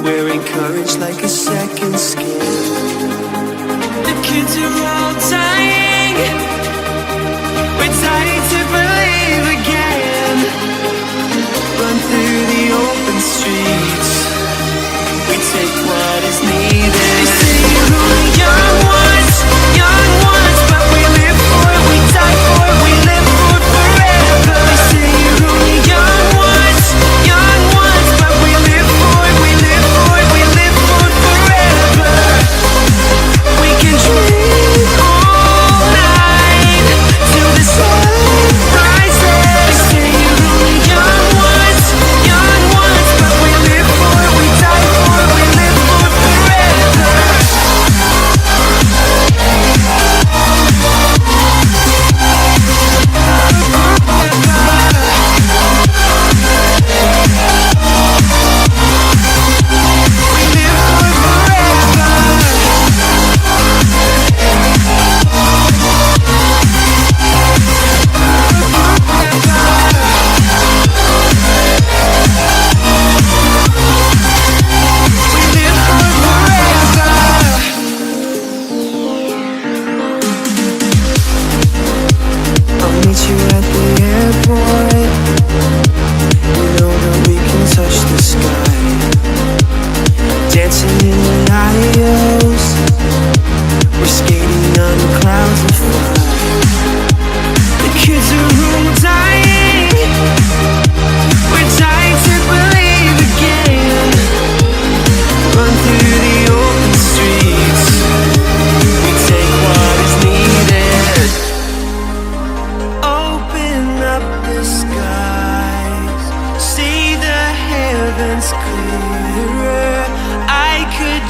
We're encouraged like a second skin. The kids are all dying. We're dying to believe again. Run through the open streets. We take what is needed. They say you're only young ones, but we live for it, we die for it, we live for it forever. They say you're only young ones, but we live for it, we live for it, we live for it forever. We can dream all night till the sun rises. They say you're only young ones, but we live for it, we die for it, we live for it forever. I'll meet you at the airport. You know that we can touch the sky. Dancing in the aisles. We're skating on the clouds of fire. The kids are all dying. We're dying to believe again. Run through the open streets. We take what is needed. Open up the skies, see the heavens clearer. I could